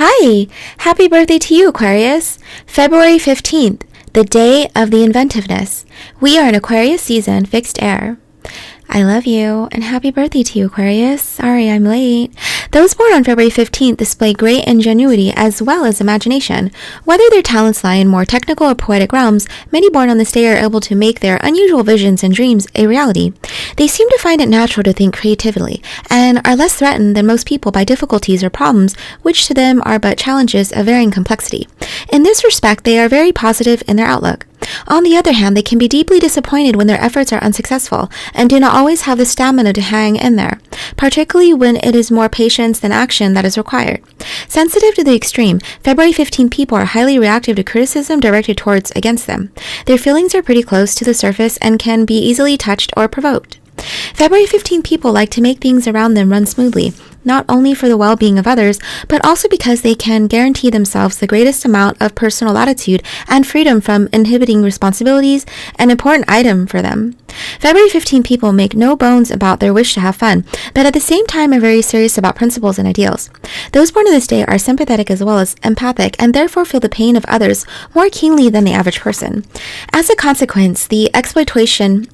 Hi! Happy birthday to you, Aquarius! February 15th, the day of the Inventiveness. We are in Aquarius season, fixed air. I love you, and happy birthday to you, Aquarius. Sorry I'm late. Those born on February 15th display great ingenuity as well as imagination. Whether their talents lie in more technical or poetic realms, many born on this day are able to make their unusual visions and dreams a reality. They seem to find it natural to think creatively, and are less threatened than most people by difficulties or problems, which to them are but challenges of varying complexity. In this respect, they are very positive in their outlook. On the other hand, they can be deeply disappointed when their efforts are unsuccessful and do not always have the stamina to hang in there, particularly when it is more patience than action that is required. Sensitive to the extreme, February 15 people are highly reactive to criticism directed towards against them. Their feelings are pretty close to the surface and can be easily touched or provoked. February 15 people like to make things around them run smoothly, not only for the well-being of others, but also because they can guarantee themselves the greatest amount of personal latitude and freedom from inhibiting responsibilities, an important item for them. February 15 people make no bones about their wish to have fun, but at the same time are very serious about principles and ideals. Those born on this day are sympathetic as well as empathic, and therefore feel the pain of others more keenly than the average person. As a consequence, the exploitation,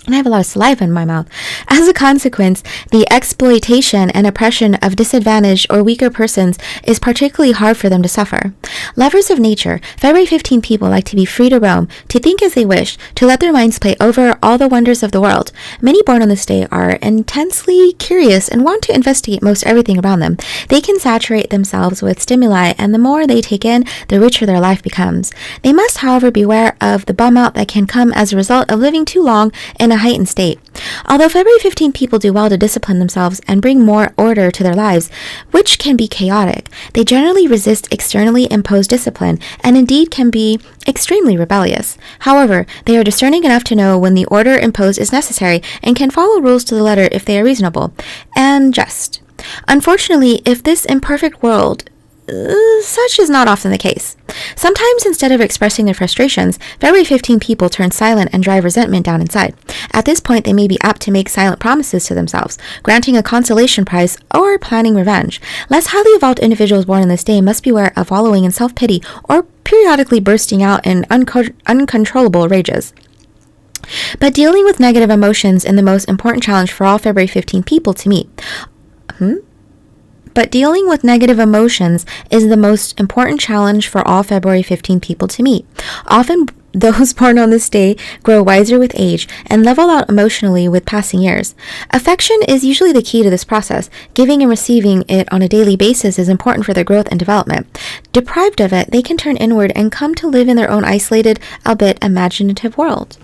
and I have a lot of saliva in my mouth. As a consequence, the exploitation and oppression of disadvantaged or weaker persons is particularly hard for them to suffer. Lovers of nature, February 15 people like to be free to roam, to think as they wish, to let their minds play over all the wonders of the world. Many born on this day are intensely curious and want to investigate most everything around them. They can saturate themselves with stimuli, and the more they take in, the richer their life becomes. They must, however, beware of the bum out that can come as a result of living too long in a heightened state. Although February 15 people do well to discipline themselves and bring more order to their lives, which can be chaotic, they generally resist externally imposed discipline and indeed can be extremely rebellious. However, they are discerning enough to know when the order imposed is necessary and can follow rules to the letter if they are reasonable and just. Unfortunately, if this imperfect world such is not often the case. Sometimes, instead of expressing their frustrations, February 15 people turn silent and drive resentment down inside. At this point, they may be apt to make silent promises to themselves, granting a consolation prize or planning revenge. Less highly evolved individuals born on this day must beware of wallowing in self-pity or periodically bursting out in uncontrollable rages. But dealing with negative emotions is the most important challenge for all February 15 people to meet. But dealing with negative emotions is the most important challenge for all February 15 people to meet. Often, those born on this day grow wiser with age and level out emotionally with passing years. Affection is usually the key to this process. Giving and receiving it on a daily basis is important for their growth and development. Deprived of it, they can turn inward and come to live in their own isolated, albeit imaginative world.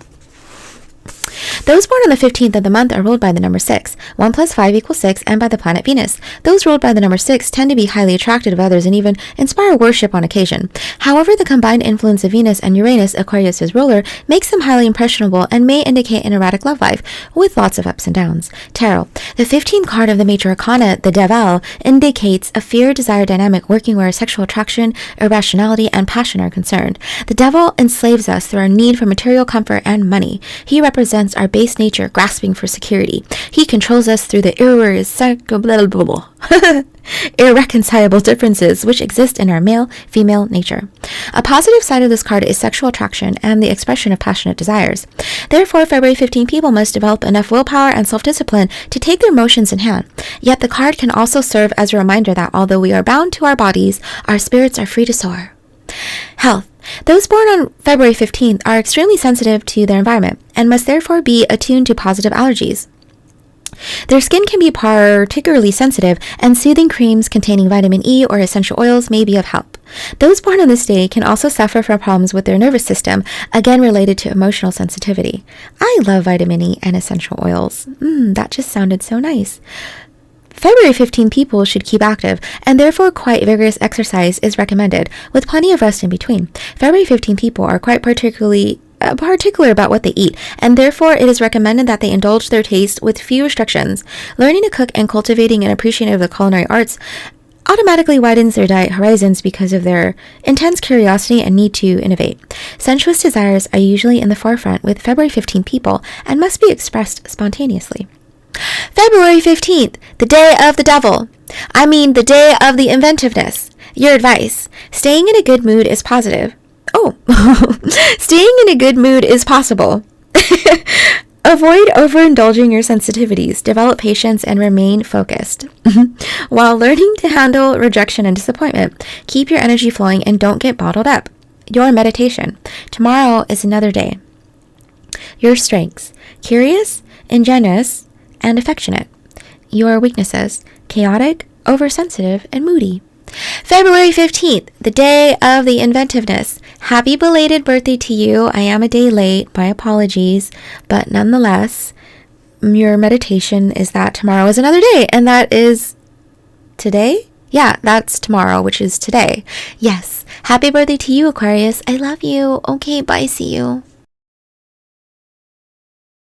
Those born on the 15th of the month are ruled by the number 6. 1 plus 5 equals 6, and by the planet Venus. Those ruled by the number 6 tend to be highly attractive of others and even inspire worship on occasion. However, the combined influence of Venus and Uranus, Aquarius' ruler, makes them highly impressionable and may indicate an erratic love life, with lots of ups and downs. Tarot. The 15th card of the major arcana, the Devil, indicates a fear-desire dynamic working where sexual attraction, irrationality, and passion are concerned. The Devil enslaves us through our need for material comfort and money. He represents our base nature grasping for security. He controls us through the irreconcilable differences which exist in our male-female nature. A positive side of this card is sexual attraction and the expression of passionate desires. Therefore, February 15 people must develop enough willpower and self-discipline to take their emotions in hand. Yet the card can also serve as a reminder that although we are bound to our bodies, our spirits are free to soar. Health. Those born on February 15th are extremely sensitive to their environment and must therefore be attuned to positive allergies. Their skin can be particularly sensitive, and soothing creams containing vitamin E or essential oils may be of help. Those born on this day can also suffer from problems with their nervous system, again related to emotional sensitivity. I love vitamin E and essential oils. That just sounded so nice. February 15 people should keep active, and therefore quite vigorous exercise is recommended, with plenty of rest in between. February 15 people are quite particular about what they eat, and therefore it is recommended that they indulge their taste with few restrictions. Learning to cook and cultivating an appreciation of the culinary arts automatically widens their diet horizons because of their intense curiosity and need to innovate. Sensuous desires are usually in the forefront with February 15 people and must be expressed spontaneously. February 15th, the day of the devil. I mean, the day of the inventiveness. Your advice: staying in a good mood is positive. Oh, staying in a good mood is possible. Avoid overindulging your sensitivities, develop patience, and remain focused. While learning to handle rejection and disappointment, keep your energy flowing and don't get bottled up. Your meditation. Tomorrow is another day. Your strengths: curious, ingenious, and affectionate. Your weaknesses: chaotic, oversensitive, and moody. February 15th, the day of the inventiveness. Happy belated birthday to you. I am a day late. My apologies. But nonetheless, your meditation is that tomorrow is another day. And that is today? Yeah, that's tomorrow, which is today. Yes. Happy birthday to you, Aquarius. I love you. Okay, bye. See you.